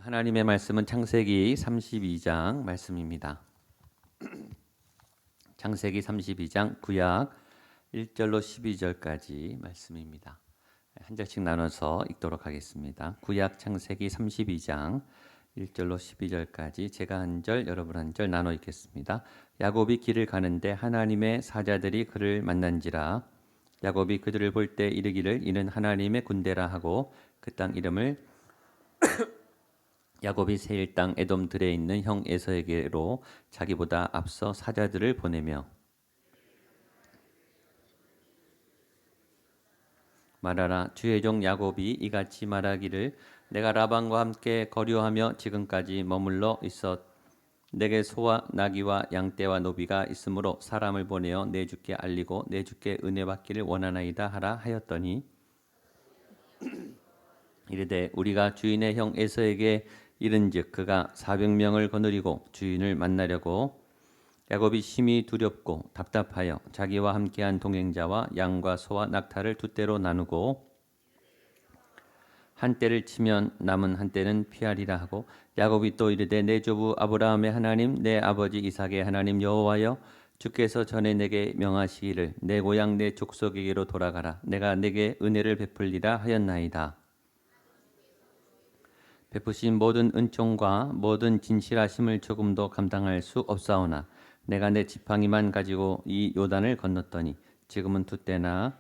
하나님의 말씀은 창세기 32장 말씀입니다. 창세기 32장 구약 1절로 12절까지 말씀입니다. 한 절씩 나눠서 읽도록 하겠습니다. 구약 창세기 32장 1절로 12절까지 제가 한 절, 여러분 한 절 나눠 읽겠습니다. 야곱이 길을 가는데 하나님의 사자들이 그를 만난지라. 야곱이 그들을 볼 때 이르기를 이는 하나님의 군대라 하고 그 땅 이름을 야곱이 세일 땅 에돔들에 있는 형 에서에게로 자기보다 앞서 사자들을 보내며 말하라. 주의 종 야곱이 이같이 말하기를 내가 라반과 함께 거류하며 지금까지 머물러 있었 내게 소와 나귀와 양떼와 노비가 있으므로 사람을 보내어 내 주께 알리고 내 주께 은혜 받기를 원하나이다 하라 하였더니 이르되 우리가 주인의 형 에서에게 이른즉 그가 400명을 거느리고 주인을 만나려고 야곱이 심히 두렵고 답답하여 자기와 함께한 동행자와 양과 소와 낙타를 두 떼로 나누고 한 떼를 치면 남은 한 떼는 피하리라 하고 야곱이 또 이르되 내 조부 아브라함의 하나님 내 아버지 이삭의 하나님 여호와여 주께서 전에 내게 명하시기를 내 고향 내 족속에게로 돌아가라 내가 내게 은혜를 베풀리라 하였나이다. 베푸신 모든 은총과 모든 진실하심을 조금도 감당할 수 없사오나 내가 내 지팡이만 가지고 이 요단을 건넜더니 지금은 두 때나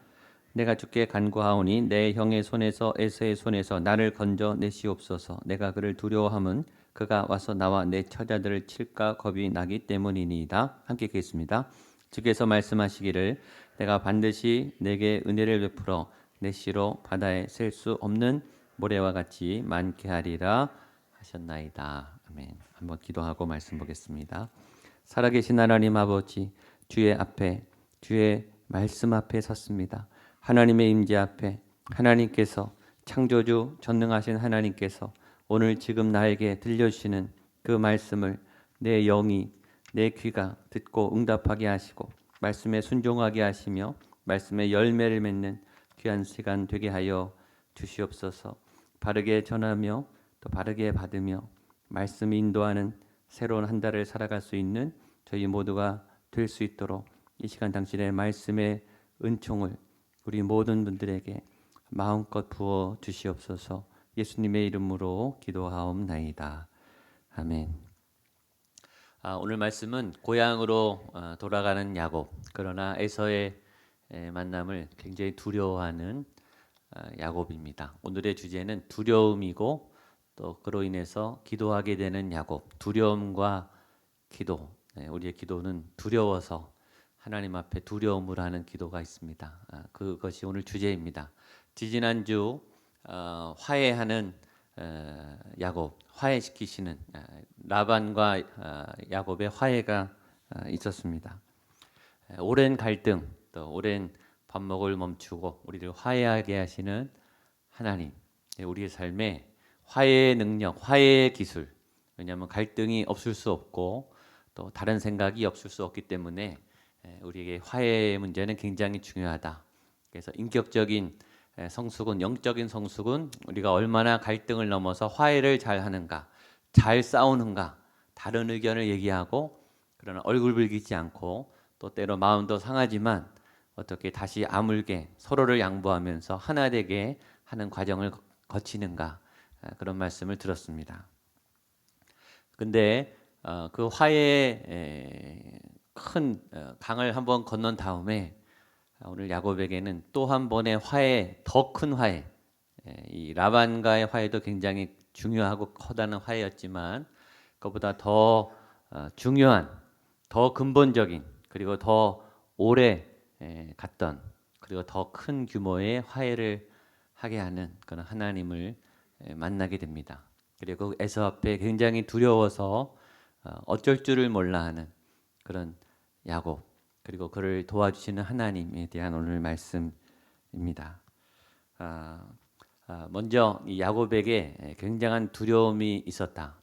내가 주께 간구하오니 내 형의 손에서 에서의 손에서 나를 건져 내시옵소서. 내가 그를 두려워함은 그가 와서 나와 내 처자들을 칠까 겁이 나기 때문이니이다. 함께 읽겠습니다. 주께서 말씀하시기를 내가 반드시 내게 은혜를 베풀어 내 씨로 바다에 셀 수 없는 모래와 같이 많게 하리라 하셨나이다. 아멘. 한번 기도하고 말씀 보겠습니다. 살아계신 하나님 아버지, 주의 앞에 주의 말씀 앞에 섰습니다. 하나님의 임재 앞에 하나님께서 창조주 전능하신 하나님께서 오늘 지금 나에게 들려주시는 그 말씀을 내 영이 내 귀가 듣고 응답하게 하시고 말씀에 순종하게 하시며 말씀에 열매를 맺는 귀한 시간 되게 하여 주시옵소서. 바르게 전하며 또 바르게 받으며 말씀 인도하는 새로운 한 달을 살아갈 수 있는 저희 모두가 될 수 있도록 이 시간 당신의 말씀의 은총을 우리 모든 분들에게 마음껏 부어 주시옵소서. 예수님의 이름으로 기도하옵나이다. 아멘. 오늘 말씀은 고향으로 돌아가는 야곱, 그러나 에서의 만남을 굉장히 두려워하는 야곱입니다. 오늘의 주제는 두려움이고 또 그로 인해서 기도하게 되는 야곱. 두려움과 기도. 우리의 기도는 두려워서 하나님 앞에 두려움으로 하는 기도가 있습니다. 그것이 오늘 주제입니다. 지지난주 화해하는 야곱, 화해시키시는 라반과 야곱의 화해가 있었습니다. 오랜 갈등, 또 오랜 반목을 멈추고 우리를 화해하게 하시는 하나님, 우리의 삶에 화해의 능력, 화해의 기술. 왜냐하면 갈등이 없을 수 없고 또 다른 생각이 없을 수 없기 때문에 우리에게 화해의 문제는 굉장히 중요하다. 그래서 인격적인 성숙은, 영적인 성숙은 우리가 얼마나 갈등을 넘어서 화해를 잘 하는가, 잘 싸우는가, 다른 의견을 얘기하고 그러나 얼굴 붉히지 않고 또 때로 마음도 상하지만 어떻게 다시 아물게 서로를 양보하면서 하나 되게 하는 과정을 거치는가, 그런 말씀을 들었습니다. 근데 그 화해의 큰 강을 한번 건넌 다음에 오늘 야곱에게는 또 한 번의 화해, 더 큰 화해, 이 라반과의 화해도 굉장히 중요하고 커다란 화해였지만 그보다 더 중요한, 더 근본적인, 그리고 더 오래 갔던, 그리고 더 큰 규모의 화해를 하게 하는 그런 하나님을 만나게 됩니다. 그리고 에서 앞에 굉장히 두려워서 어쩔 줄을 몰라 하는 그런 야곱, 그리고 그를 도와주시는 하나님에 대한 오늘 말씀입니다. 먼저 이 야곱에게 굉장한 두려움이 있었다.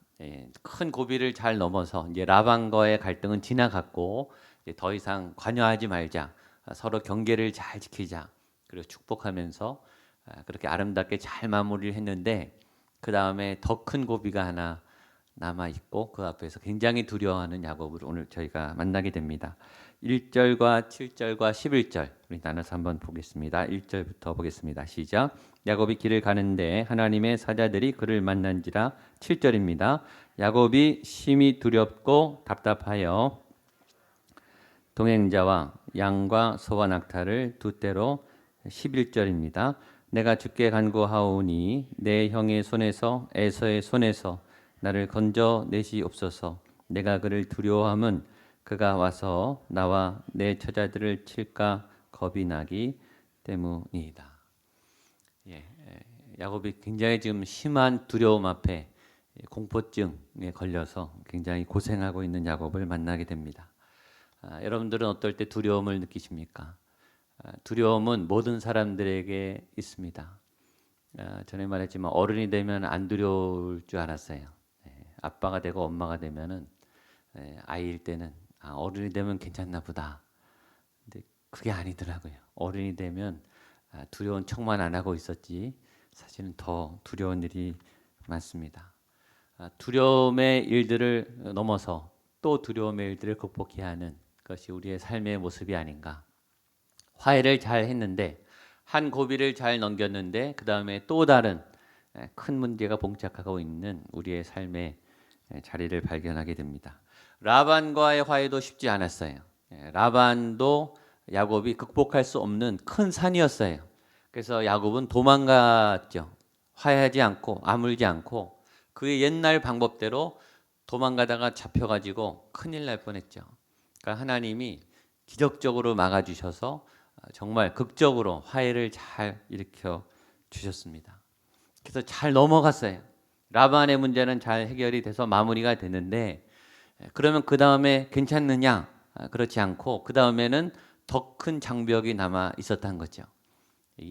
큰 고비를 잘 넘어서 이제 라반과의 갈등은 지나갔고 이제 더 이상 관여하지 말자, 서로 경계를 잘 지키자, 그리고 축복하면서 그렇게 아름답게 잘 마무리를 했는데 그 다음에 더 큰 고비가 하나 남아 있고 그 앞에서 굉장히 두려워하는 야곱을 오늘 저희가 만나게 됩니다. 1절과 7절과 11절 우리 나눠서 한번 보겠습니다. 1절부터 보겠습니다. 시작. 야곱이 길을 가는데 하나님의 사자들이 그를 만난지라. 7절입니다. 야곱이 심히 두렵고 답답하여 동행자와 양과 소와 낙타를 두 떼로. 11절입니다. 내가 주께 간구하오니 내 형의 손에서 에서의 손에서 나를 건져 내시옵소서. 내가 그를 두려워함은 그가 와서 나와 내 처자들을 칠까 겁이 나기 때문이다. 야곱이 굉장히 지금 심한 두려움 앞에 공포증에 걸려서 굉장히 고생하고 있는 야곱을 만나게 됩니다. 여러분들은 어떨 때 두려움을 느끼십니까? 두려움은 모든 사람들에게 있습니다. 전에 말했지만 어른이 되면 안 두려울 줄 알았어요. 아빠가 되고 엄마가 되면은 아이일 때는 어른이 되면 괜찮나 보다. 근데 그게 아니더라고요. 어른이 되면 두려운 척만 안 하고 있었지 사실은 더 두려운 일이 많습니다. 두려움의 일들을 넘어서 또 두려움의 일들을 극복해야 하는 것이 우리의 삶의 모습이 아닌가. 화해를 잘 했는데 한 고비를 잘 넘겼는데 그 다음에 또 다른 큰 문제가 봉착하고 있는 우리의 삶의 자리를 발견하게 됩니다. 라반과의 화해도 쉽지 않았어요. 라반도 야곱이 극복할 수 없는 큰 산이었어요. 그래서 야곱은 도망갔죠. 화해하지 않고 아물지 않고 그의 옛날 방법대로 도망가다가 잡혀가지고 큰일 날 뻔했죠. 그러니까 하나님이 기적적으로 막아주셔서 정말 극적으로 화해를 잘 일으켜 주셨습니다. 그래서 잘 넘어갔어요. 라반의 문제는 잘 해결이 돼서 마무리가 됐는데 그러면 그 다음에 괜찮느냐? 그렇지 않고 그 다음에는 더 큰 장벽이 남아 있었다는 거죠.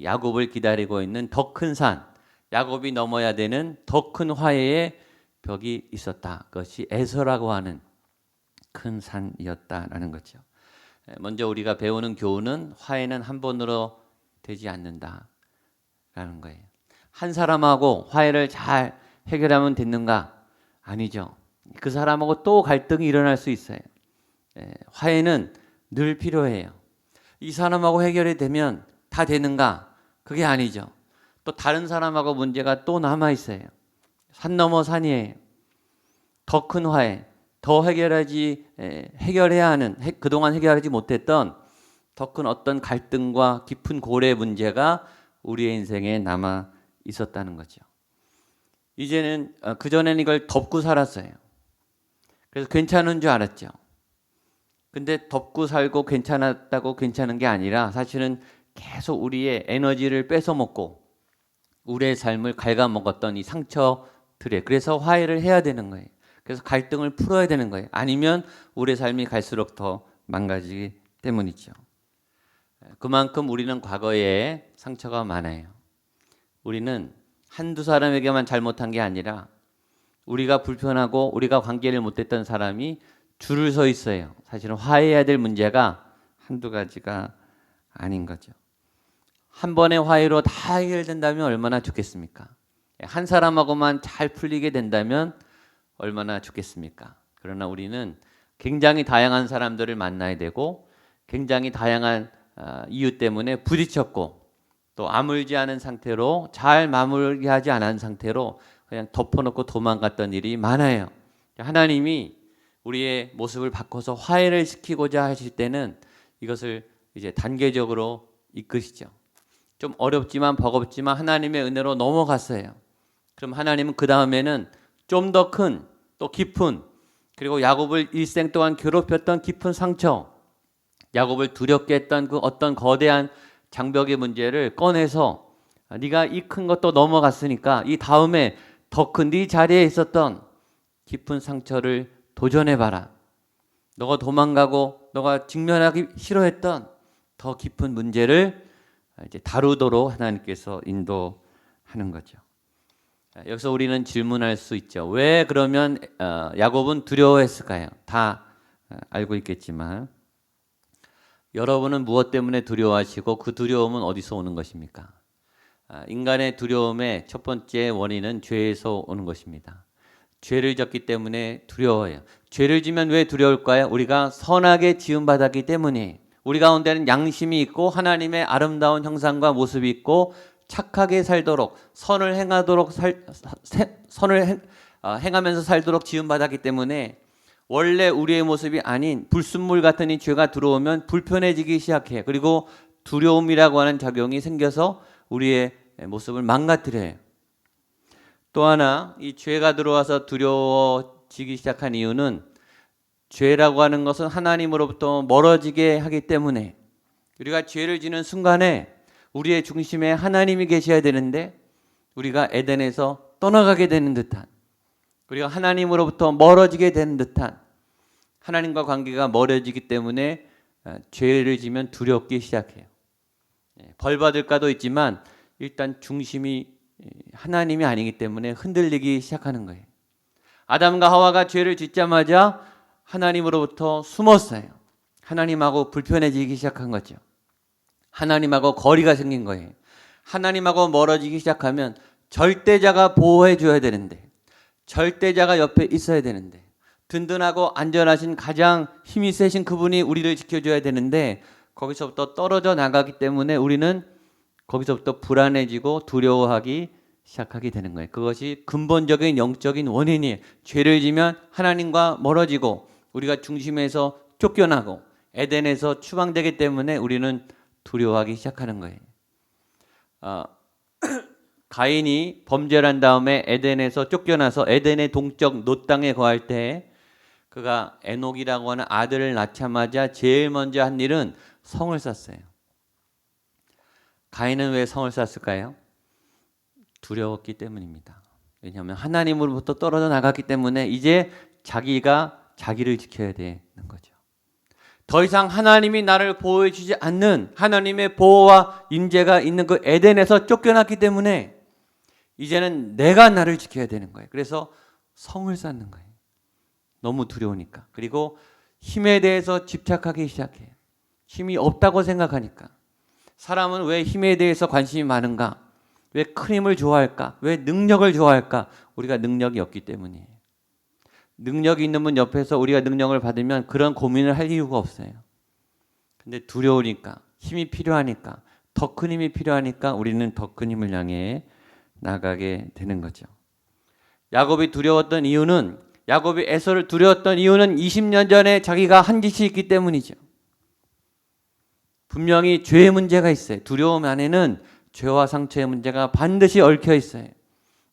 야곱을 기다리고 있는 더 큰 산, 야곱이 넘어야 되는 더 큰 화해의 벽이 있었다. 그것이 에서라고 하는 큰 산이었다라는 거죠. 먼저 우리가 배우는 교훈은 화해는 한 번으로 되지 않는다라는 거예요. 한 사람하고 화해를 잘 해결하면 됐는가? 아니죠. 그 사람하고 또 갈등이 일어날 수 있어요. 화해는 늘 필요해요. 이 사람하고 해결이 되면 다 되는가? 그게 아니죠. 또 다른 사람하고 문제가 또 남아 있어요. 산 넘어 산이에요. 더 큰 화해, 더 해결해야 하는 그동안 해결하지 못했던 더 큰 어떤 갈등과 깊은 고래 문제가 우리의 인생에 남아 있었다는 거죠. 이제는 그전에는 이걸 덮고 살았어요. 그래서 괜찮은 줄 알았죠. 근데 덮고 살고 괜찮았다고 괜찮은 게 아니라 사실은 계속 우리의 에너지를 뺏어먹고 우리의 삶을 갉아먹었던 이 상처들에 그래서 화해를 해야 되는 거예요. 그래서 갈등을 풀어야 되는 거예요. 아니면 우리의 삶이 갈수록 더 망가지기 때문이죠. 그만큼 우리는 과거에 상처가 많아요. 우리는 한두 사람에게만 잘못한 게 아니라 우리가 불편하고 우리가 관계를 못했던 사람이 줄을 서 있어요. 사실은 화해해야 될 문제가 한두 가지가 아닌 거죠. 한 번의 화해로 다 해결된다면 얼마나 좋겠습니까? 한 사람하고만 잘 풀리게 된다면 얼마나 좋겠습니까? 그러나 우리는 굉장히 다양한 사람들을 만나야 되고 굉장히 다양한 이유 때문에 부딪혔고 또 아물지 않은 상태로 잘 마무리하지 않은 상태로 그냥 덮어놓고 도망갔던 일이 많아요. 하나님이 우리의 모습을 바꿔서 화해를 시키고자 하실 때는 이것을 이제 단계적으로 이끄시죠. 좀 어렵지만 버겁지만 하나님의 은혜로 넘어갔어요. 그럼 하나님은 그 다음에는 좀 더 큰 또 깊은 그리고 야곱을 일생 동안 괴롭혔던 깊은 상처, 야곱을 두렵게 했던 그 어떤 거대한 장벽의 문제를 꺼내서 네가 이 큰 것도 넘어갔으니까 이 다음에 더 큰 네 자리에 있었던 깊은 상처를 도전해봐라. 너가 도망가고 너가 직면하기 싫어했던 더 깊은 문제를 이제 다루도록 하나님께서 인도하는 거죠. 여기서 우리는 질문할 수 있죠. 왜 그러면 야곱은 두려워했을까요? 다 알고 있겠지만 여러분은 무엇 때문에 두려워하시고 그 두려움은 어디서 오는 것입니까? 인간의 두려움의 첫 번째 원인은 죄에서 오는 것입니다. 죄를 졌기 때문에 두려워해요. 죄를 지면 왜 두려울까요? 우리가 선하게 지음받았기 때문에. 우리 가운데는 양심이 있고 하나님의 아름다운 형상과 모습이 있고 착하게 살도록 선을 행하도록 행하면서 살도록 지음받았기 때문에 원래 우리의 모습이 아닌 불순물 같은 이 죄가 들어오면 불편해지기 시작해요. 그리고 두려움이라고 하는 작용이 생겨서 우리의 모습을 망가뜨려요. 또 하나 이 죄가 들어와서 두려워지기 시작한 이유는 죄라고 하는 것은 하나님으로부터 멀어지게 하기 때문에 우리가 죄를 지는 순간에 우리의 중심에 하나님이 계셔야 되는데 우리가 에덴에서 떠나가게 되는 듯한 우리가 하나님으로부터 멀어지게 되는 듯한 하나님과 관계가 멀어지기 때문에 죄를 지면 두렵기 시작해요. 벌 받을까도 있지만 일단 중심이 하나님이 아니기 때문에 흔들리기 시작하는 거예요. 아담과 하와가 죄를 짓자마자 하나님으로부터 숨었어요. 하나님하고 불편해지기 시작한 거죠. 하나님하고 거리가 생긴 거예요. 하나님하고 멀어지기 시작하면 절대자가 보호해 줘야 되는데 절대자가 옆에 있어야 되는데 든든하고 안전하신 가장 힘이 세신 그분이 우리를 지켜줘야 되는데 거기서부터 떨어져 나가기 때문에 우리는 거기서부터 불안해지고 두려워하기 시작하게 되는 거예요. 그것이 근본적인 영적인 원인이에요. 죄를 지면 하나님과 멀어지고 우리가 중심에서 쫓겨나고 에덴에서 추방되기 때문에 우리는 두려워하기 시작하는 거예요. 가인이 범죄를 한 다음에 에덴에서 쫓겨나서 에덴의 동쪽 놋 땅에 거할 때 그가 에녹이라고 하는 아들을 낳자마자 제일 먼저 한 일은 성을 쌓았어요. 가인은 왜 성을 쌓았을까요? 두려웠기 때문입니다. 왜냐하면 하나님으로부터 떨어져 나갔기 때문에 이제 자기가 자기를 지켜야 되는 거죠. 더 이상 하나님이 나를 보호해 주지 않는 하나님의 보호와 임재가 있는 그 에덴에서 쫓겨났기 때문에 이제는 내가 나를 지켜야 되는 거예요. 그래서 성을 쌓는 거예요. 너무 두려우니까. 그리고 힘에 대해서 집착하기 시작해요. 힘이 없다고 생각하니까. 사람은 왜 힘에 대해서 관심이 많은가? 왜 큰 힘을 좋아할까? 왜 능력을 좋아할까? 우리가 능력이 없기 때문이에요. 능력이 있는 분 옆에서 우리가 능력을 받으면 그런 고민을 할 이유가 없어요. 근데 두려우니까, 힘이 필요하니까, 더 큰 힘이 필요하니까 우리는 더 큰 힘을 향해 나가게 되는 거죠. 야곱이 두려웠던 이유는 야곱이 에서를 두려웠던 이유는 20년 전에 자기가 한 짓이 있기 때문이죠. 분명히 죄의 문제가 있어요. 두려움 안에는 죄와 상처의 문제가 반드시 얽혀 있어요.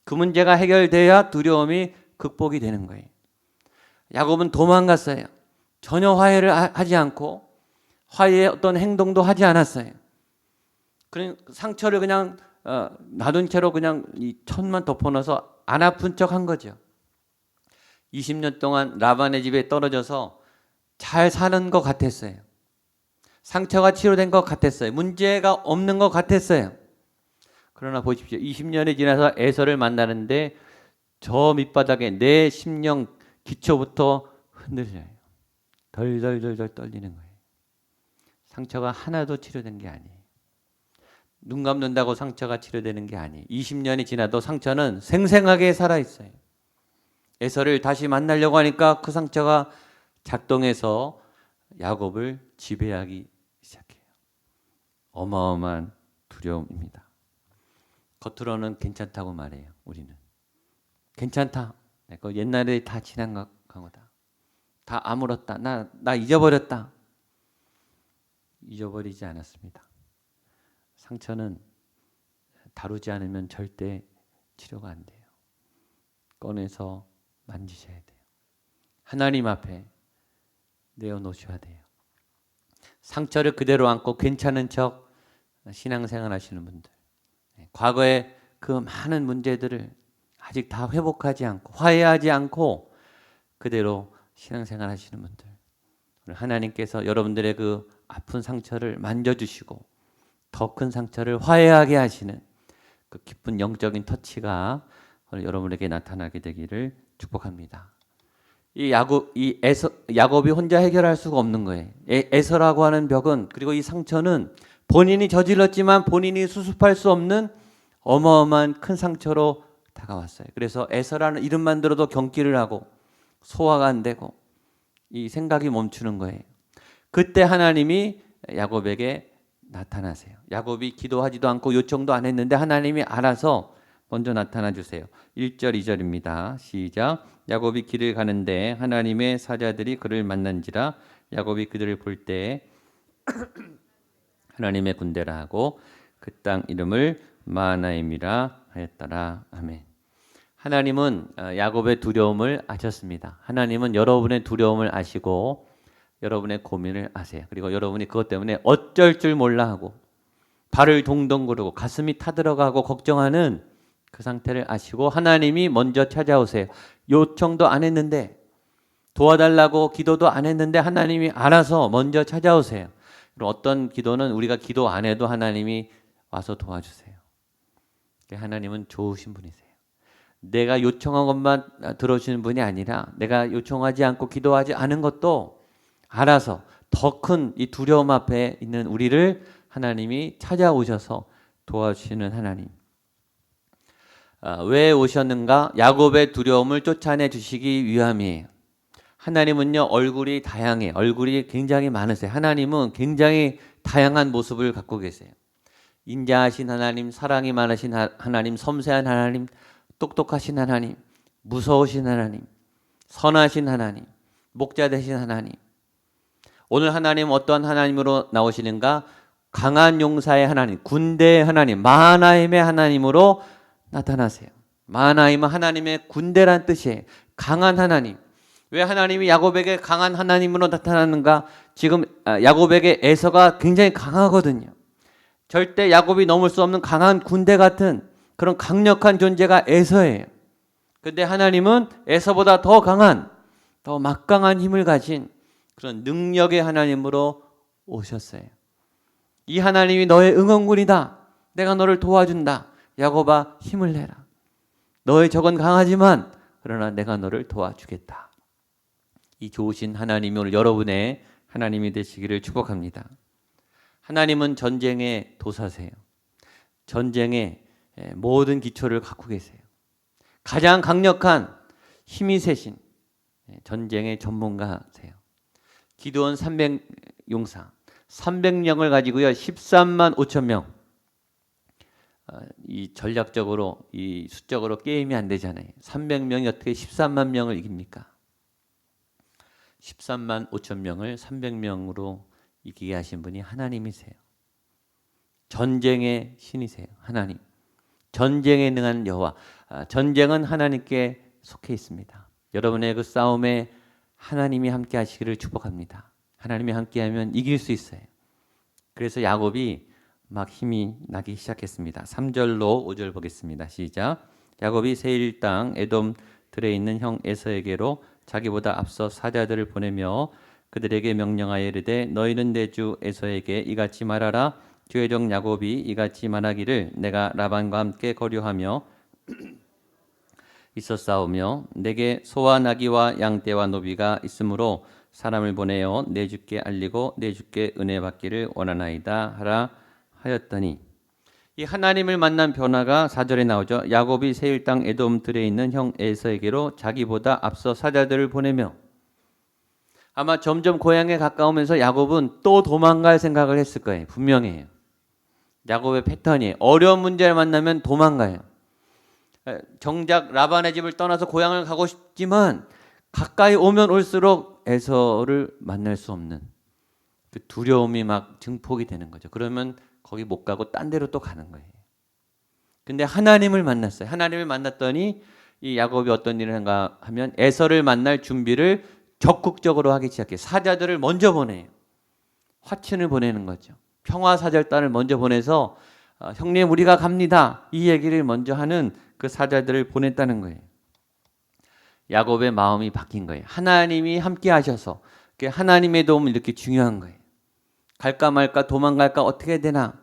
그 문제가 해결돼야 두려움이 극복이 되는 거예요. 야곱은 도망갔어요. 전혀 화해를 하지 않고 화해의 어떤 행동도 하지 않았어요. 그냥 상처를 그냥 놔둔 채로 그냥 이 천만 덮어놔서 안 아픈 척 한 거죠. 20년 동안 라반의 집에 떨어져서 잘 사는 것 같았어요. 상처가 치료된 것 같았어요. 문제가 없는 것 같았어요. 그러나 보십시오. 20년이 지나서 에서를 만나는데 저 밑바닥에 내 심령 기초부터 흔들려요. 덜덜덜덜 떨리는 거예요. 상처가 하나도 치료된 게 아니에요. 눈 감는다고 상처가 치료되는 게 아니에요. 20년이 지나도 상처는 생생하게 살아있어요. 에서를 다시 만나려고 하니까 그 상처가 작동해서 야곱을 지배하기 시작해요. 어마어마한 두려움입니다. 겉으로는 괜찮다고 말해요. 우리는 괜찮다. 그 옛날에 다 지난 거다. 다 아물었다. 나 잊어버렸다. 잊어버리지 않았습니다. 상처는 다루지 않으면 절대 치료가 안 돼요. 꺼내서 만지셔야 돼요. 하나님 앞에 내어놓으셔야 돼요. 상처를 그대로 안고 괜찮은 척 신앙생활 하시는 분들, 과거의 그 많은 문제들을 아직 다 회복하지 않고 화해하지 않고 그대로 신앙생활 하시는 분들, 하나님께서 여러분들의 그 아픈 상처를 만져주시고 더 큰 상처를 화해하게 하시는 그 기쁜 영적인 터치가 오늘 여러분에게 나타나게 되기를 축복합니다. 야곱이 혼자 해결할 수가 없는 거예요. 에서라고 하는 벽은, 그리고 이 상처는 본인이 저질렀지만 본인이 수습할 수 없는 어마어마한 큰 상처로 다가왔어요. 그래서 에서라는 이름만 들어도 경기를 하고 소화가 안 되고 이 생각이 멈추는 거예요. 그때 하나님이 야곱에게 나타나세요. 야곱이 기도하지도 않고 요청도 안 했는데 하나님이 알아서 먼저 나타나 주세요. 1절 2절입니다. 시작. 야곱이 길을 가는데 하나님의 사자들이 그를 만난지라. 야곱이 그들을 볼 때 하나님의 군대라 하고 그 땅 이름을 마하나임이라 하였더라. 아멘. 하나님은 야곱의 두려움을 아셨습니다. 하나님은 여러분의 두려움을 아시고 여러분의 고민을 아세요. 그리고 여러분이 그것 때문에 어쩔 줄 몰라 하고 발을 동동 구르고 가슴이 타들어가고 걱정하는 그 상태를 아시고 하나님이 먼저 찾아오세요. 요청도 안 했는데 도와달라고 기도도 안 했는데 하나님이 알아서 먼저 찾아오세요. 그리고 어떤 기도는 우리가 기도 안 해도 하나님이 와서 도와주세요. 하나님은 좋으신 분이세요. 내가 요청한 것만 들어주시는 분이 아니라 내가 요청하지 않고 기도하지 않은 것도 알아서 더 큰 이 두려움 앞에 있는 우리를 하나님이 찾아오셔서 도와주시는 하나님. 왜 오셨는가? 야곱의 두려움을 쫓아내 주시기 위함이에요. 하나님은요 얼굴이 다양해요. 얼굴이 굉장히 많으세요. 하나님은 굉장히 다양한 모습을 갖고 계세요. 인자하신 하나님, 사랑이 많으신 하나님, 섬세한 하나님, 똑똑하신 하나님, 무서우신 하나님, 선하신 하나님, 목자 되신 하나님. 오늘 하나님 어떤 하나님으로 나오시는가? 강한 용사의 하나님, 군대의 하나님, 마하나임의 하나님으로 나타나세요. 마하나임은 하나님의 군대란 뜻이에요. 강한 하나님. 왜 하나님이 야곱에게 강한 하나님으로 나타나는가? 지금 야곱에게 에서가 굉장히 강하거든요. 절대 야곱이 넘을 수 없는 강한 군대 같은 그런 강력한 존재가 에서예요. 그런데 하나님은 에서보다 더 강한, 더 막강한 힘을 가진 그런 능력의 하나님으로 오셨어요. 이 하나님이 너의 응원군이다. 내가 너를 도와준다. 야곱아 힘을 내라. 너의 적은 강하지만 그러나 내가 너를 도와주겠다. 이 좋으신 하나님이 오늘 여러분의 하나님이 되시기를 축복합니다. 하나님은 전쟁의 도사세요. 전쟁의 모든 기초를 갖고 계세요. 가장 강력한 힘이 세신 전쟁의 전문가세요. 기드온 300용사 300명을 가지고요 13만 5천 명. 이 전략적으로 이 수적으로 게임이 안 되잖아요. 300명이 어떻게 13만 명을 이깁니까? 13만 5천 명을 300명으로 이기게 하신 분이 하나님이세요. 전쟁의 신이세요. 하나님. 전쟁에 능한 여호와. 전쟁은 하나님께 속해 있습니다. 여러분의 그 싸움에 하나님이 함께 하시기를 축복합니다. 하나님이 함께하면 이길 수 있어요. 그래서 야곱이 막 힘이 나기 시작했습니다. 3절로 5절 보겠습니다. 시작. 야곱이 세일 땅 에돔 들에 있는 형 에서에게로 자기보다 앞서 사자들을 보내며 그들에게 명령하여 이르되 너희는 내 주 에서에게 이같이 말하라. 주의 종 야곱이 이같이 말하기를 내가 라반과 함께 거류하며 있었사오며 내게 소와 나귀와 양떼와 노비가 있으므로 사람을 보내어 내 주께 알리고 내 주께 은혜 받기를 원하나이다 하라 하였더니 이 하나님을 만난 변화가 4절에 나오죠. 야곱이 세일 땅 에돔 들에 있는 형 에서에게로 자기보다 앞서 사자들을 보내며 아마 점점 고향에 가까우면서 야곱은 또 도망갈 생각을 했을 거예요. 분명해요. 야곱의 패턴이에요. 어려운 문제를 만나면 도망가요. 정작 라반의 집을 떠나서 고향을 가고 싶지만 가까이 오면 올수록 에서를 만날 수 없는 그 두려움이 막 증폭이 되는 거죠. 그러면 거기 못 가고 딴 데로 또 가는 거예요. 근데 하나님을 만났어요. 하나님을 만났더니 이 야곱이 어떤 일을 한가 하면 에서를 만날 준비를 적극적으로 하기 시작해요. 사자들을 먼저 보내요. 화친을 보내는 거죠. 평화사절단을 먼저 보내서 형님 우리가 갑니다. 이 얘기를 먼저 하는 그 사자들을 보냈다는 거예요. 야곱의 마음이 바뀐 거예요. 하나님이 함께 하셔서 하나님의 도움은 이렇게 중요한 거예요. 갈까 말까 도망갈까 어떻게 해야 되나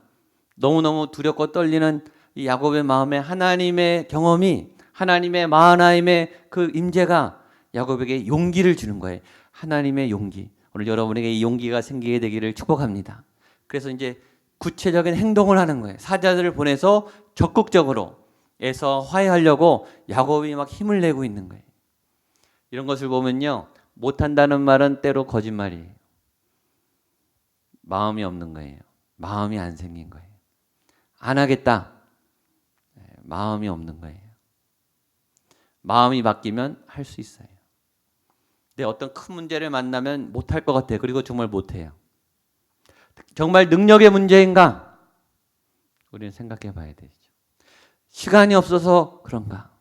너무너무 두렵고 떨리는 이 야곱의 마음에 하나님의 경험이 하나님의 마하나임의 그 임재가 야곱에게 용기를 주는 거예요. 하나님의 용기. 오늘 여러분에게 이 용기가 생기게 되기를 축복합니다. 그래서 이제 구체적인 행동을 하는 거예요. 사자들을 보내서 적극적으로 에서 화해하려고 야곱이 막 힘을 내고 있는 거예요. 이런 것을 보면요, 못한다는 말은 때로 거짓말이에요. 마음이 없는 거예요. 마음이 안 생긴 거예요. 안 하겠다. 마음이 없는 거예요. 마음이 바뀌면 할 수 있어요. 근데 어떤 큰 문제를 만나면 못할 것 같아요. 그리고 정말 못해요. 정말 능력의 문제인가? 우리는 생각해 봐야 되죠. 시간이 없어서 그런가?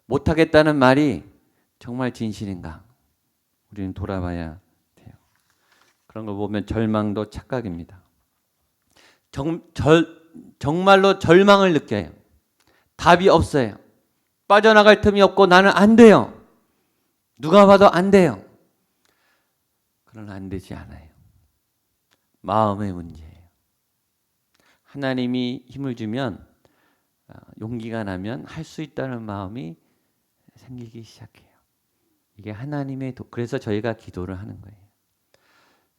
못하겠다는 말이 정말 진실인가? 우리는 돌아봐야 돼요. 그런 걸 보면 절망도 착각입니다. 정말로 절망을 느껴요. 답이 없어요. 빠져나갈 틈이 없고 나는 안 돼요. 누가 봐도 안 돼요. 그러나 안 되지 않아요. 마음의 문제예요. 하나님이 힘을 주면, 용기가 나면 할 수 있다는 마음이 생기기 시작해요. 이게 하나님의 그래서 저희가 기도를 하는 거예요.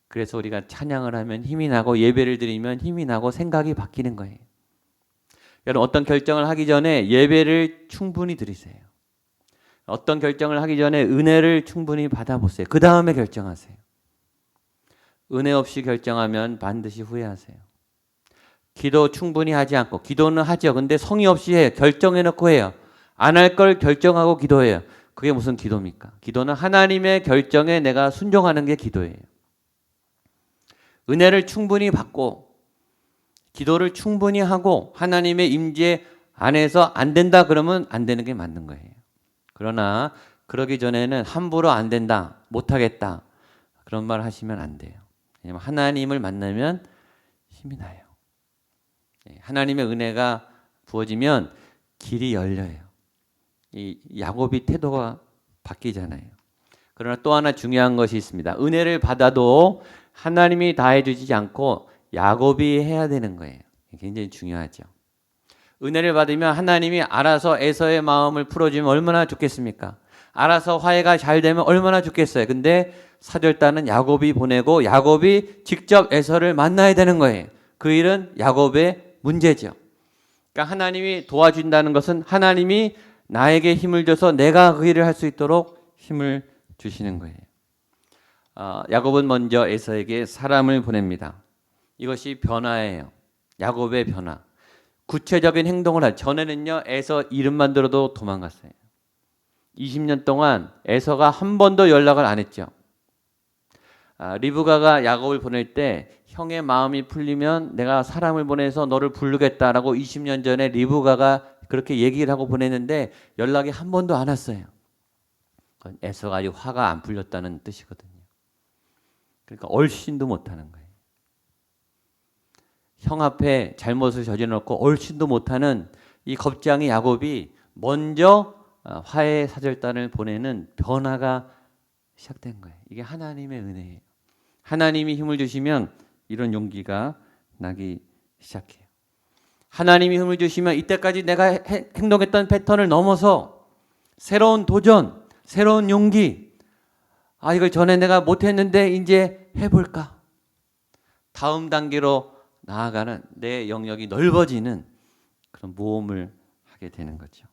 그래서 우리가 찬양을 하면 힘이 나고 예배를 드리면 힘이 나고 생각이 바뀌는 거예요. 여러분, 어떤 결정을 하기 전에 예배를 충분히 드리세요. 어떤 결정을 하기 전에 은혜를 충분히 받아보세요. 그 다음에 결정하세요. 은혜 없이 결정하면 반드시 후회하세요. 기도 충분히 하지 않고, 기도는 하죠. 근데 성의 없이 해요. 결정해놓고 해요. 안 할 걸 결정하고 기도해요. 그게 무슨 기도입니까? 기도는 하나님의 결정에 내가 순종하는 게 기도예요. 은혜를 충분히 받고 기도를 충분히 하고 하나님의 임재 안에서 안 된다 그러면 안 되는 게 맞는 거예요. 그러나 그러기 전에는 함부로 안 된다, 못하겠다 그런 말 하시면 안 돼요. 왜냐하면 하나님을 만나면 힘이 나요. 하나님의 은혜가 부어지면 길이 열려요. 이 야곱이 태도가 바뀌잖아요. 그러나 또 하나 중요한 것이 있습니다. 은혜를 받아도 하나님이 다 해주지 않고 야곱이 해야 되는 거예요. 굉장히 중요하죠. 은혜를 받으면 하나님이 알아서 에서의 마음을 풀어주면 얼마나 좋겠습니까? 알아서 화해가 잘 되면 얼마나 좋겠어요. 근데 사절단은 야곱이 보내고 야곱이 직접 에서를 만나야 되는 거예요. 그 일은 야곱의 문제죠. 그러니까 하나님이 도와준다는 것은 하나님이 나에게 힘을 줘서 내가 그 일을 할 수 있도록 힘을 주시는 거예요. 야곱은 먼저 에서에게 사람을 보냅니다. 이것이 변화예요. 야곱의 변화. 구체적인 행동을 하죠. 전에는요, 에서 이름만 들어도 도망갔어요. 20년 동안 에서가 한 번도 연락을 안 했죠. 리브가가 야곱을 보낼 때 형의 마음이 풀리면 내가 사람을 보내서 너를 부르겠다라고 20년 전에 리브가가 그렇게 얘기를 하고 보냈는데 연락이 한 번도 안 왔어요. 에서가 아직 화가 안 풀렸다는 뜻이거든요. 그러니까 얼씬도 못하는 거예요. 형 앞에 잘못을 저질러놓고 얼씬도 못하는 이 겁쟁이 야곱이 먼저 화해 사절단을 보내는 변화가 시작된 거예요. 이게 하나님의 은혜예요. 하나님이 힘을 주시면 이런 용기가 나기 시작해요. 하나님이 힘을 주시면 이때까지 내가 행동했던 패턴을 넘어서 새로운 도전, 새로운 용기. 이걸 전에 내가 못했는데 이제 해볼까? 다음 단계로 나아가는 내 영역이 넓어지는 그런 모험을 하게 되는 거죠.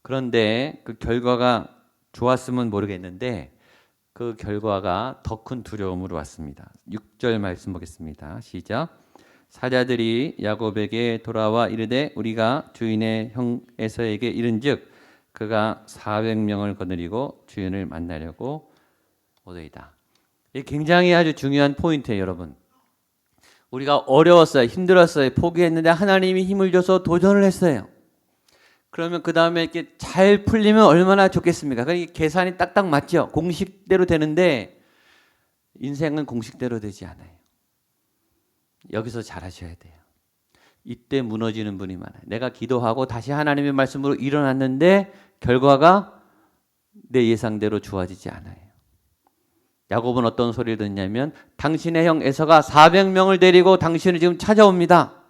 그런데 그 결과가 좋았으면 모르겠는데 그 결과가 더 큰 두려움으로 왔습니다. 6절 말씀 보겠습니다. 시작. 사자들이 야곱에게 돌아와 이르되 우리가 주인의 형 에서에게 이른즉 그가 400명을 거느리고 주인을 만나려고 오더이다. 이게 굉장히 아주 중요한 포인트예요, 여러분. 우리가 어려웠어요, 힘들었어요, 포기했는데 하나님이 힘을 줘서 도전을 했어요. 그러면 그 다음에 이렇게 잘 풀리면 얼마나 좋겠습니까? 그러니까 계산이 딱딱 맞죠. 공식대로 되는데 인생은 공식대로 되지 않아요. 여기서 잘하셔야 돼요. 이때 무너지는 분이 많아요. 내가 기도하고 다시 하나님의 말씀으로 일어났는데 결과가 내 예상대로 좋아지지 않아요. 야곱은 어떤 소리를 듣냐면 당신의 형 에서가 400명을 데리고 당신을 지금 찾아옵니다.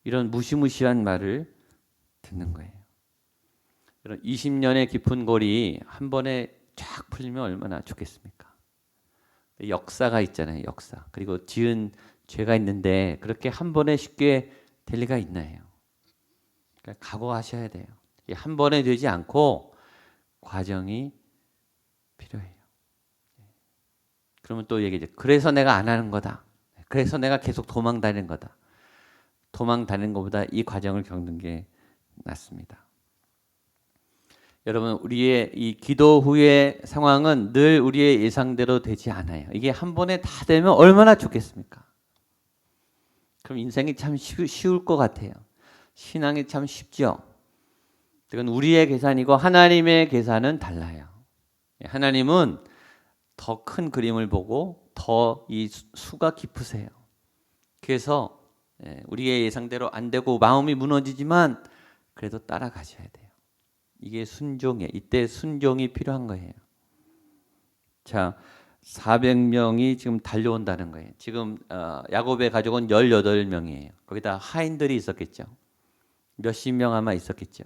이런 무시무시한 말을 듣는 거예요. 이런 20년의 깊은 골이 한 번에 쫙 풀리면 얼마나 좋겠습니까? 역사가 있잖아요. 역사. 그리고 지은 죄가 있는데 그렇게 한 번에 쉽게 될 리가 있나요? 그러니까 각오하셔야 돼요. 한 번에 되지 않고 과정이 필요해요. 그러면 또 얘기죠. 그래서 내가 안 하는 거다. 그래서 내가 계속 도망 다니는 거다. 도망 다니는 것보다 이 과정을 겪는 게 낫습니다. 여러분, 우리의 이 기도 후의 상황은 늘 우리의 예상대로 되지 않아요. 이게 한 번에 다 되면 얼마나 좋겠습니까? 그럼 인생이 참 쉬울 것 같아요. 신앙이 참 쉽죠. 이건 우리의 계산이고 하나님의 계산은 달라요. 하나님은 더 큰 그림을 보고 더 이 수가 깊으세요. 그래서 우리의 예상대로 안 되고 마음이 무너지지만 그래도 따라가셔야 돼요. 이게 순종이에요. 이때 순종이 필요한 거예요. 자, 400명이 지금 달려온다는 거예요. 지금 야곱의 가족은 18명이에요. 거기다 하인들이 있었겠죠. 몇십 명 아마 있었겠죠.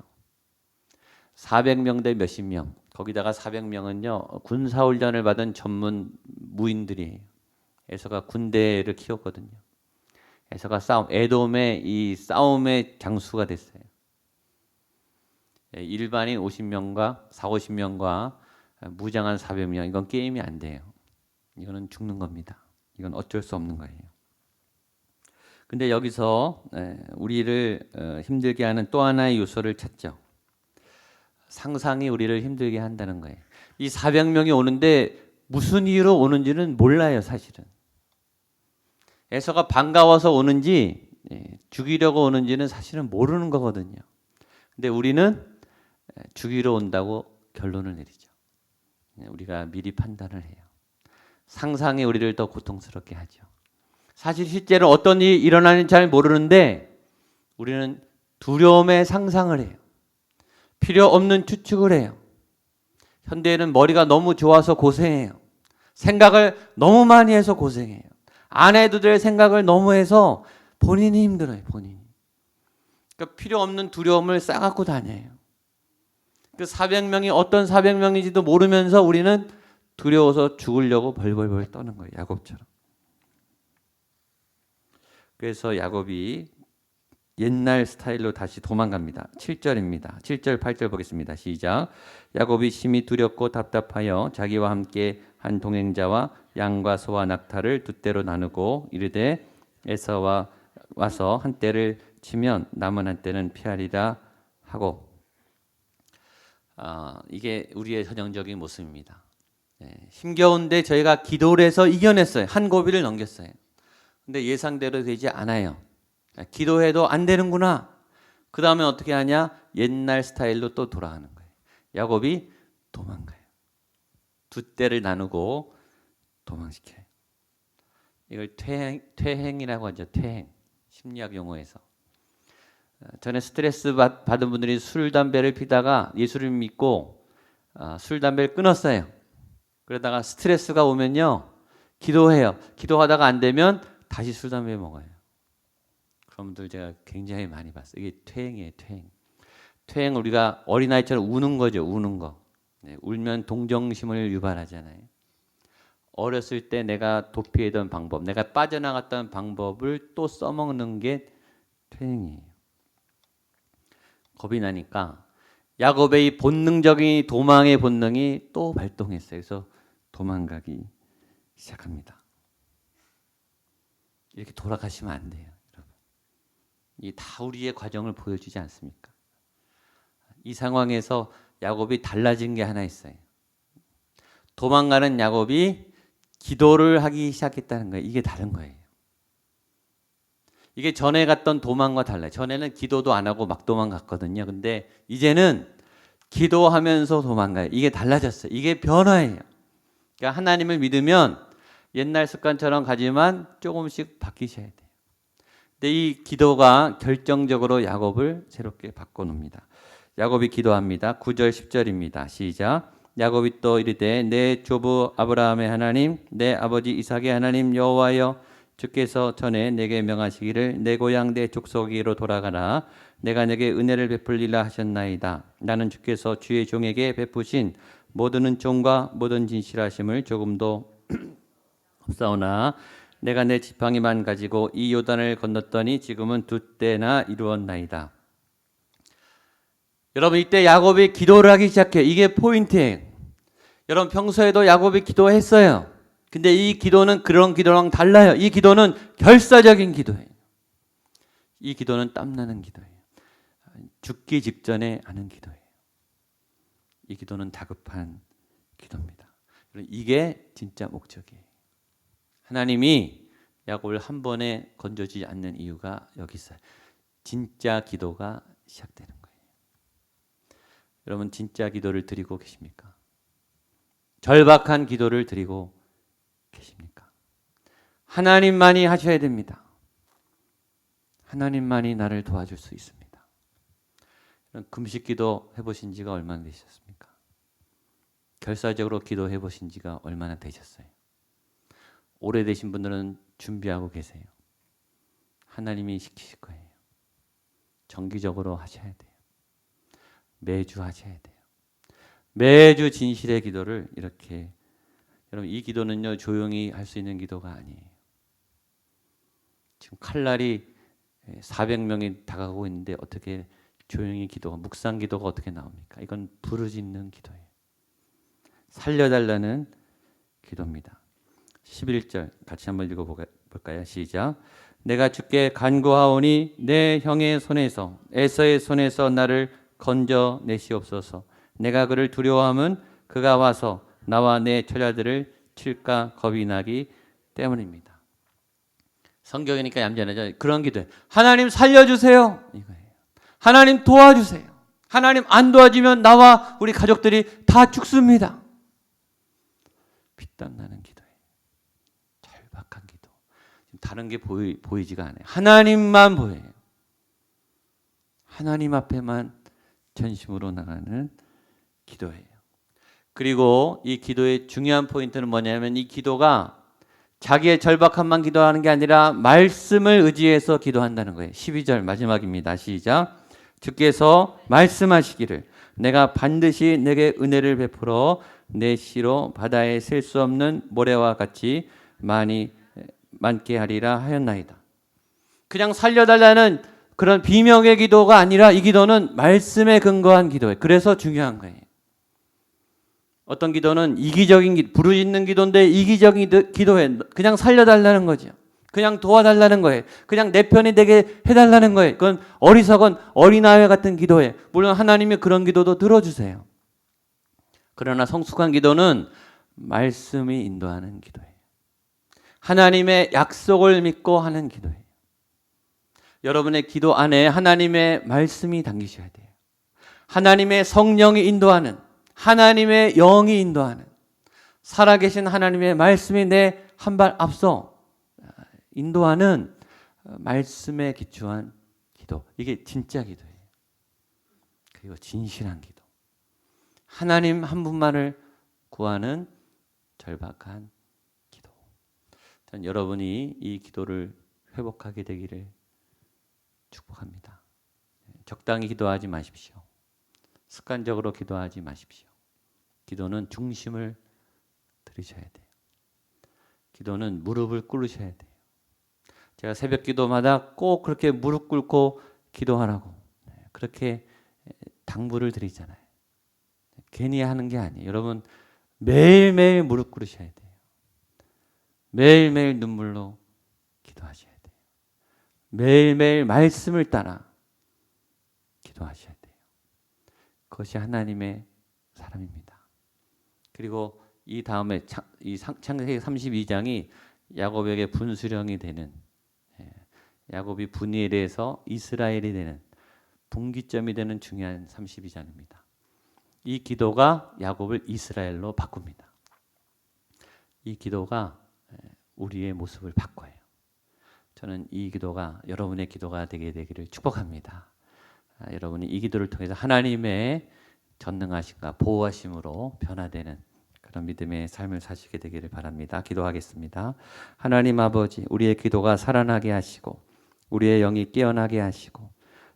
400명 대 몇십 명. 거기다가 400명은요. 군사훈련을 받은 전문 무인들이에요. 에서가 군대를 키웠거든요. 에서가 에돔의 이 싸움의 장수가 됐어요. 일반인 50명과 50명과 무장한 400명. 이건 게임이 안 돼요. 이거는 죽는 겁니다. 이건 어쩔 수 없는 거예요. 근데 여기서 우리를 힘들게 하는 또 하나의 요소를 찾죠. 상상이 우리를 힘들게 한다는 거예요. 이 400명이 오는데 무슨 이유로 오는지는 몰라요, 사실은. 에서가 반가워서 오는지 죽이려고 오는지는 사실은 모르는 거거든요. 근데 우리는 죽이러 온다고 결론을 내리죠. 우리가 미리 판단을 해요. 상상이 우리를 더 고통스럽게 하죠. 사실 실제로 어떤 일이 일어나는지 잘 모르는데 우리는 두려움의 상상을 해요. 필요 없는 추측을 해요. 현대에는 머리가 너무 좋아서 고생해요. 생각을 너무 많이 해서 고생해요. 안 해도 될 생각을 너무 해서 본인이 힘들어요. 본인이. 그러니까 필요 없는 두려움을 싸갖고 다녀요. 그 400명이 어떤 400명인지도 모르면서 우리는 두려워서 죽으려고 벌벌벌 떠는 거예요. 야곱처럼. 그래서 야곱이 옛날 스타일로 다시 도망갑니다. 7절입니다. 7절 8절 보겠습니다. 시작. 야곱이 심히 두렵고 답답하여 자기와 함께 한 동행자와 양과 소와 낙타를 두 떼로 나누고 이르되 에서와 와서 한 떼를 치면 남은 한 떼는 피하리라 하고 이게 우리의 전형적인 모습입니다. 힘겨운데 저희가 기도를 해서 이겨냈어요. 한 고비를 넘겼어요. 근데 예상대로 되지 않아요. 기도해도 안 되는구나. 그 다음에 어떻게 하냐? 옛날 스타일로 또 돌아가는 거예요. 야곱이 도망가요. 두 떼를 나누고 도망시켜요. 이걸 퇴행이라고 하죠. 퇴행. 심리학 용어에서. 전에 스트레스 받은 분들이 술, 담배를 피다가 예수를 믿고 술, 담배를 끊었어요. 그러다가 스트레스가 오면요. 기도해요. 기도하다가 안 되면 다시 술, 담배 먹어요. 그런 분들 제가 굉장히 많이 봤어요. 이게 퇴행이에요. 퇴행. 퇴행 우리가 어린아이처럼 우는 거죠. 우는 거. 울면 동정심을 유발하잖아요. 어렸을 때 내가 도피했던 방법, 내가 빠져나갔던 방법을 또 써먹는 게 퇴행이에요. 겁이 나니까 야곱의 본능적인 도망의 본능이 또 발동했어요. 그래서 도망가기 시작합니다. 이렇게 돌아가시면 안 돼요. 여러분. 이 다 우리의 과정을 보여주지 않습니까? 이 상황에서 야곱이 달라진 게 하나 있어요. 도망가는 야곱이 기도를 하기 시작했다는 거예요. 이게 다른 거예요. 이게 전에 갔던 도망과 달라요. 전에는 기도도 안 하고 막 도망갔거든요. 근데 이제는 기도하면서 도망가요. 이게 달라졌어요. 이게 변화예요. 그러니까 하나님을 믿으면 옛날 습관처럼 가지만 조금씩 바뀌셔야 돼요. 근데 이 기도가 결정적으로 야곱을 새롭게 바꿔놓습니다. 야곱이 기도합니다. 9절 10절입니다. 시작. 야곱이 또 이르되 내 조부 아브라함의 하나님 내 아버지 이삭의 하나님 여호와여 주께서 전에 내게 명하시기를 내 고향 내 족속에게로 돌아가라 내가 내게 은혜를 베풀리라 하셨나이다. 나는 주께서 주의 종에게 베푸신 모든 은총과 모든 진실하심을 조금도 없사오나 내가 내 지팡이만 가지고 이 요단을 건넜더니 지금은 두 때나 이루었나이다. 여러분, 이때 야곱이 기도를 하기 시작해요. 이게 포인트예요. 여러분, 평소에도 야곱이 기도했어요. 근데 이 기도는 그런 기도랑 달라요. 이 기도는 결사적인 기도예요. 이 기도는 땀나는 기도예요. 죽기 직전에 하는 기도예요. 이 기도는 다급한 기도입니다. 이게 진짜 목적이에요. 하나님이 야곱을 한 번에 건져주지 않는 이유가 여기 있어요. 진짜 기도가 시작되는 거예요. 여러분, 진짜 기도를 드리고 계십니까? 절박한 기도를 드리고 계십니까? 하나님만이 하셔야 됩니다. 하나님만이 나를 도와줄 수 있습니다. 금식 기도 해보신 지가 얼마나 되셨습니까? 결사적으로 기도해 보신 지가 얼마나 되셨어요? 오래되신 분들은 준비하고 계세요. 하나님이 시키실 거예요. 정기적으로 하셔야 돼요. 매주 하셔야 돼요. 매주 진실의 기도를 이렇게. 여러분, 이 기도는요, 조용히 할 수 있는 기도가 아니에요. 지금 칼날이 400명이 다가가고 있는데 어떻게 조용히 기도가, 묵상 기도가 어떻게 나옵니까? 이건 부르짖는 기도예요. 살려달라는 기도입니다. 11절 같이 한번 읽어볼까요? 시작. 내가 주께 간구하오니 내 형의 손에서, 에서의 손에서 나를 건져내시옵소서. 내가 그를 두려워함은 그가 와서 나와 내 처자들을 칠까 겁이 나기 때문입니다. 성경이니까 얌전하죠. 그런 기도예요. 하나님 살려주세요. 이거예요. 하나님 도와주세요. 하나님 안 도와주면 나와 우리 가족들이 다 죽습니다. 피땀 나는 기도예요. 절박한 기도. 다른 게 보이지가 않아요. 하나님만 보여요. 하나님 앞에만 전심으로 나가는 기도예요. 그리고 이 기도의 중요한 포인트는 뭐냐면, 이 기도가 자기의 절박함만 기도하는 게 아니라 말씀을 의지해서 기도한다는 거예요. 12절 마지막입니다. 시작. 주께서 말씀하시기를 내가 반드시 내게 은혜를 베풀어 내 씨로 바다에 셀 수 없는 모래와 같이 많게 하리라 하였나이다. 그냥 살려달라는 그런 비명의 기도가 아니라 이 기도는 말씀에 근거한 기도예요. 그래서 중요한 거예요. 어떤 기도는 이기적인 부르짖는 기도인데 이기적인 기도에 그냥 살려달라는 거죠. 그냥 도와달라는 거예요. 그냥 내 편이 되게 해달라는 거예요. 그건 어리석은 어린아이 같은 기도예요. 물론 하나님이 그런 기도도 들어주세요. 그러나 성숙한 기도는 말씀이 인도하는 기도예요. 하나님의 약속을 믿고 하는 기도예요. 여러분의 기도 안에 하나님의 말씀이 담기셔야 돼요. 하나님의 성령이 인도하는, 하나님의 영이 인도하는, 살아계신 하나님의 말씀이 내 한 발 앞서 인도하는 말씀에 기초한 기도. 이게 진짜 기도예요. 그리고 진실한 기도. 하나님 한 분만을 구하는 절박한 기도. 전 여러분이 이 기도를 회복하게 되기를 축복합니다. 적당히 기도하지 마십시오. 습관적으로 기도하지 마십시오. 기도는 중심을 들이셔야 돼요. 기도는 무릎을 꿇으셔야 돼요. 제가 새벽 기도마다 꼭 그렇게 무릎 꿇고 기도하라고 그렇게 당부를 드리잖아요. 괜히 하는 게 아니에요. 여러분, 매일매일 무릎 꿇으셔야 돼요. 매일매일 눈물로 기도하셔야 돼요. 매일매일 말씀을 따라 기도하셔야 돼요. 그것이 하나님의 사람입니다. 그리고 이 다음에 창세기 32장이 야곱에게 분수령이 되는, 야곱이 분이엘에서 이스라엘이 되는 분기점이 되는 중요한 32장입니다. 이 기도가 야곱을 이스라엘로 바꿉니다. 이 기도가 우리의 모습을 바꿔요. 저는 이 기도가 여러분의 기도가 되기를 축복합니다. 여러분이 이 기도를 통해서 하나님의 전능하심과 보호하심으로 변화되는 그런 믿음의 삶을 사시게 되기를 바랍니다. 기도하겠습니다. 하나님 아버지, 우리의 기도가 살아나게 하시고 우리의 영이 깨어나게 하시고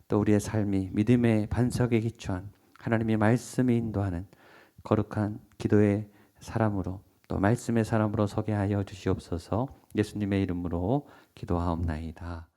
또 우리의 삶이 믿음의 반석에 기초한 하나님의 말씀이 인도하는 거룩한 기도의 사람으로 또 말씀의 사람으로 서게 하여 주시옵소서. 예수님의 이름으로 기도하옵나이다.